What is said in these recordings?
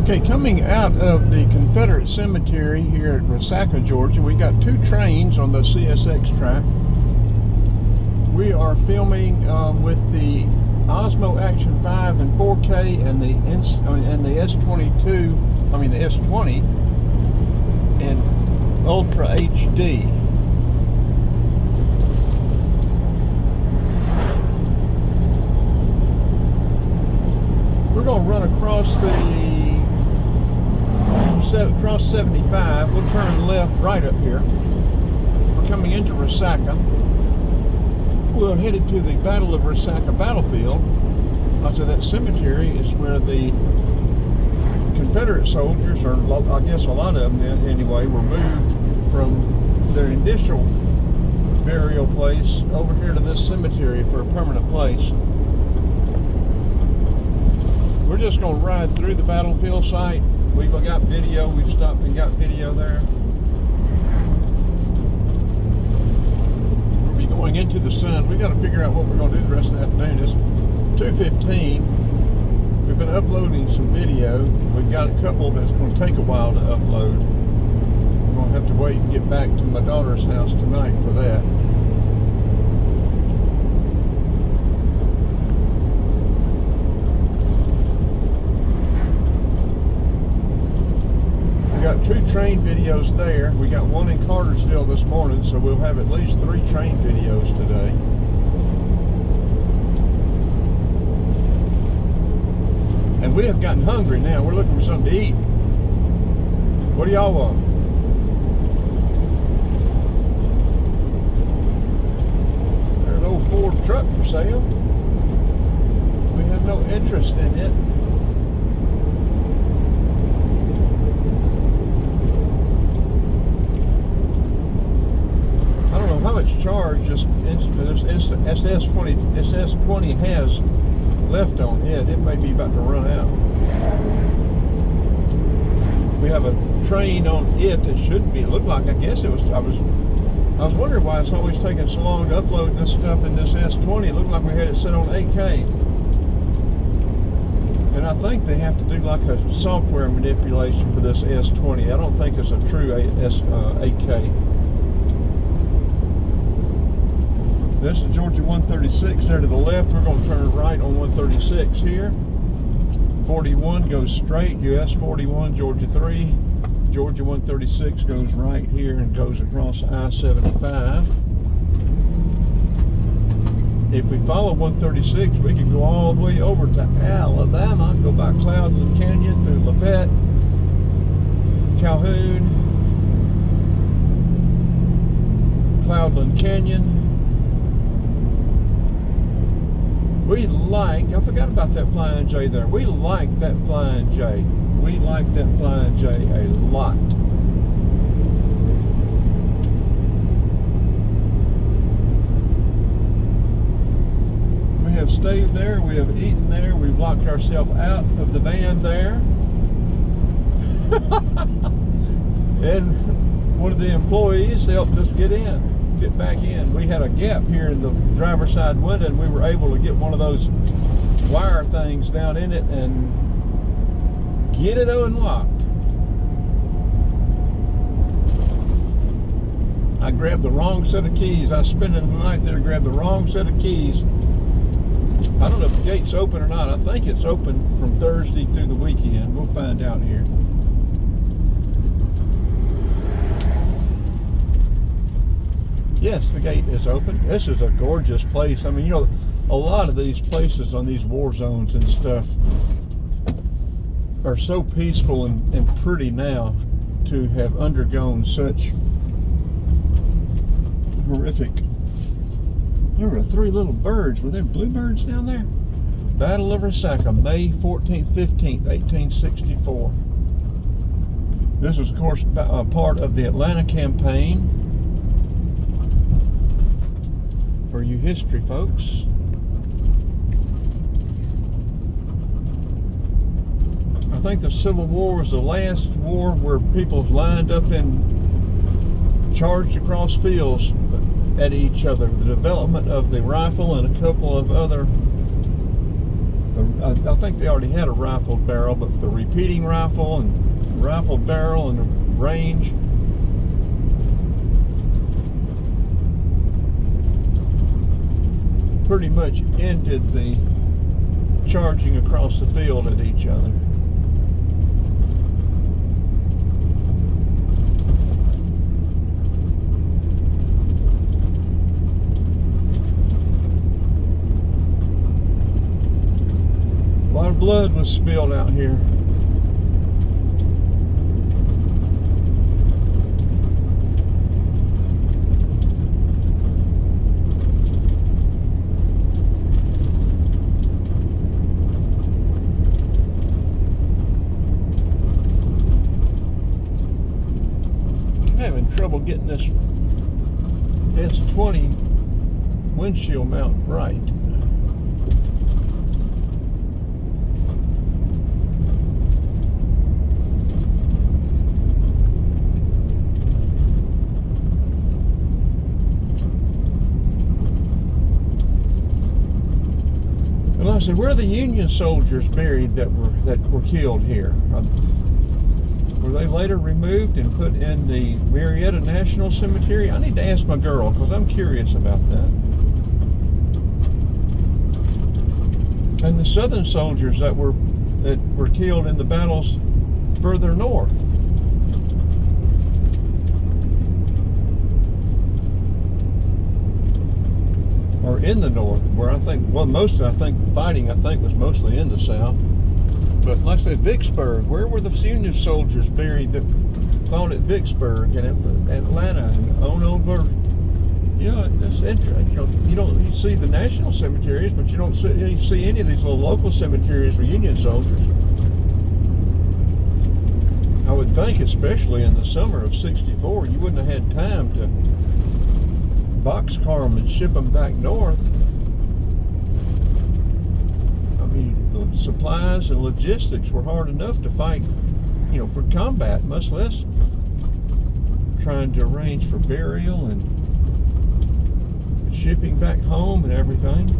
Okay, coming out of the Confederate Cemetery here at Resaca, Georgia, we got two trains on the CSX track. We are filming with the Osmo Action 5 in 4K and the S22, I mean the S20 in Ultra HD. We're going to run across 75. We'll turn left right up here. We're coming into Resaca. We're headed to the Battle of Resaca battlefield. So that cemetery is where the Confederate soldiers, or I guess a lot of them anyway, were moved from their initial burial place over here to this cemetery for a permanent place. We're just going to ride through the battlefield site. We've got video. We've stopped and got video there. We'll be going into the sun. We've got to figure out what we're going to do the rest of the afternoon. It's 2:15. We've been uploading some video. We've got a couple that's going to take a while to upload. We're going to have to wait and get back to my daughter's house tonight for that. We got two train videos there. We got one in Cartersville this morning, so we'll have at least 3 train videos today. And we have gotten hungry now. We're looking for something to eat. What do y'all want? There's an old Ford truck for sale. We have no interest in it. How much charge this SS20 has left on it? It may be about to run out. We have a train on it that should be. It looked like, I guess it was. I was wondering why it's always taking so long to upload this stuff in this S20. It looked like we had it set on 8K, and I think they have to do like a software manipulation for this S20. I don't think it's a true 8K. This is Georgia 136 there to the left. We're going to turn right on 136 here. 41 goes straight, US 41, Georgia 3. Georgia 136 goes right here and goes across I-75. If we follow 136, we can go all the way over to Alabama, go by Cloudland Canyon through Lafayette, Calhoun, Cloudland Canyon. We like, I forgot about that Flying J there. We like that Flying J. We like that Flying J a lot. We have stayed there, we have eaten there, we've locked ourselves out of the van there. And one of the employees helped us get back in. We had a gap here in the driver's side window, and we were able to get one of those wire things down in it and get it unlocked. I grabbed the wrong set of keys. I was spending the night there, grabbed the wrong set of keys. I don't know if the gate's open or not. I think it's open from Thursday through the weekend. We'll find out here. Yes, the gate is open. This is a gorgeous place. I mean, you know, a lot of these places on these war zones and stuff are so peaceful and pretty now to have undergone such horrific. There were 3 little birds. Were there bluebirds down there? Battle of Resaca, May 14th, 15th, 1864. This was, of course, part of the Atlanta campaign. For you history folks. I think the Civil War was the last war where people lined up and charged across fields at each other. The development of the rifle and a couple of other I think they already had a rifled barrel, but for the repeating rifle and rifled barrel and the range, pretty much ended the charging across the field at each other. A lot of blood was spilled out here. Having trouble getting this S20 windshield mount right. Well, I said, where are the Union soldiers buried that were killed here? Were they later removed and put in the Marietta National Cemetery? I need to ask my girl because I'm curious about that. And the Southern soldiers that were killed in the battles further north. Or in the north, where I think, well, the fighting was mostly in the south. But like I said, Vicksburg, where were the Union soldiers buried that fought at Vicksburg and Atlanta and on over? You know, that's interesting. You see the national cemeteries, but you don't see any of these little local cemeteries for Union soldiers. I would think, especially in the summer of '64, you wouldn't have had time to boxcar them and ship them back north. I mean, the supplies and logistics were hard enough to fight, for combat, much less trying to arrange for burial and shipping back home and everything.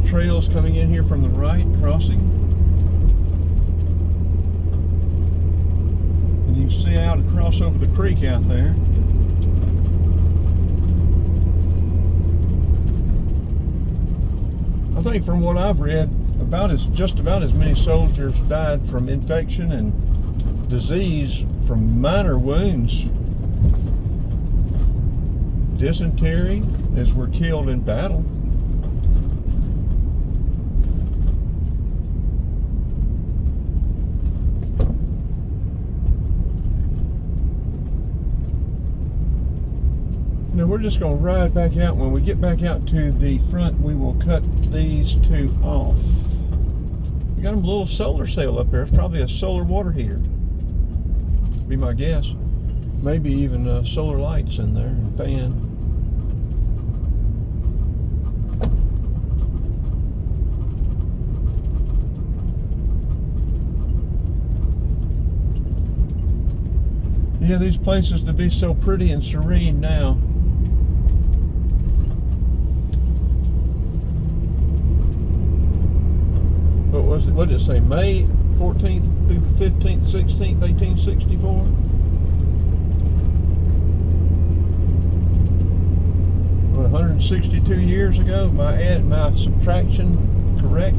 Trails coming in here from the right, crossing. And you can see out across over the creek out there. I think from what I've read, just about as many soldiers died from infection and disease from minor wounds, dysentery, as were killed in battle. Now we're just going to ride back out. When we get back out to the front, we will cut these two off. We got them a little solar sail up there. It's probably a solar water heater, be my guess. Maybe even solar lights in there and fan. Yeah, these places to be so pretty and serene now. What did it say? May 14th through the 15th, 16th, 1864? What, 162 years ago? My subtraction correct?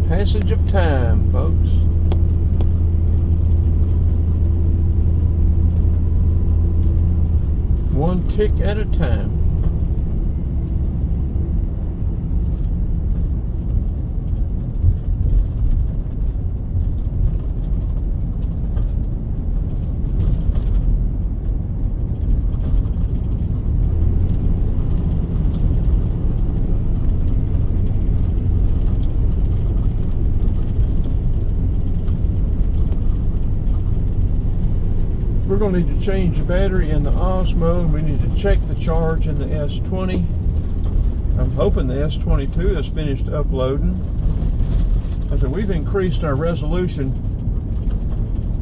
Passage of time, folks. One tick at a time. going to need to change the battery in the Osmo. We need to check the charge in the S20. I'm hoping the S22 is finished uploading. I said we've increased our resolution,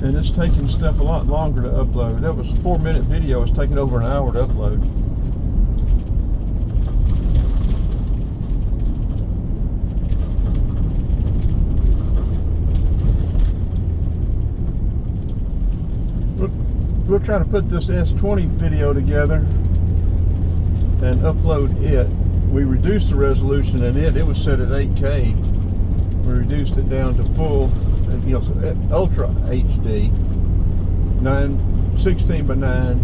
and it's taking stuff a lot longer to upload. That was a 4-minute video. It's taking over an hour to upload. We'll try to put this S20 video together and upload it. We reduced the resolution in it. It was set at 8K. We reduced it down to full, you know, Ultra HD, 16 by 9.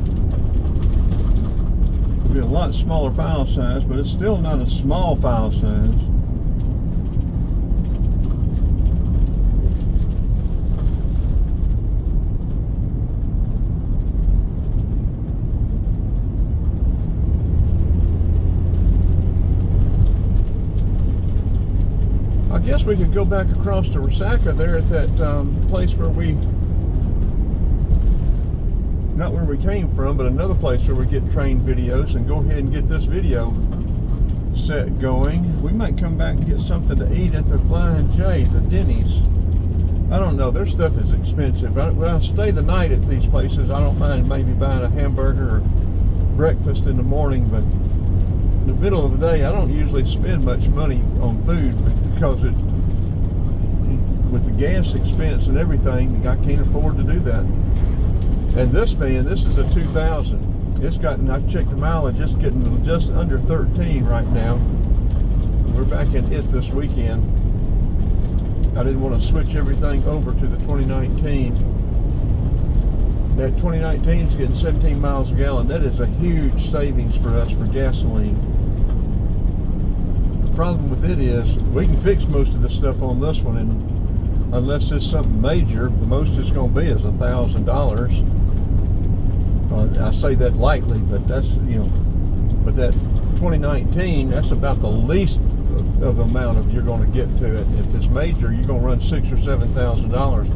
It'll be a lot smaller file size, but it's still not a small file size. I guess we could go back across to Resaca there at that place where not where we came from, but another place where we get train videos, and go ahead and get this video set going. We might come back and get something to eat at the Flying J, the Denny's. I don't know, their stuff is expensive. When I stay the night at these places, I don't mind maybe buying a hamburger or breakfast in the morning, but in the middle of the day, I don't usually spend much money on food because with the gas expense and everything, I can't afford to do that. And this van, this is a 2000. It's gotten, I've checked the mileage, it's getting just under 13 right now. We're back in it this weekend. I didn't want to switch everything over to the 2019. That 2019 is getting 17 miles a gallon. That is a huge savings for us for gasoline. The problem with it is we can fix most of the stuff on this one, and unless it's something major, the most it's going to be is $1,000. I say that lightly, but that's, you know, but that 2019, that's about the least of amount of you're going to get to it. If it's major, you're going to run $6,000 or $7,000.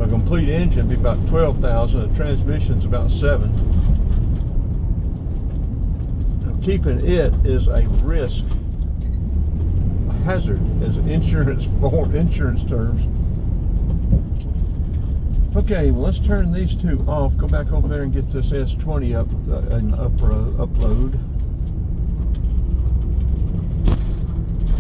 A complete engine be about $12,000. A transmission's about $7,000. Keeping it is a risk, a hazard, as insurance terms. Okay, well, let's turn these two off. Go back over there and get this S20 upload.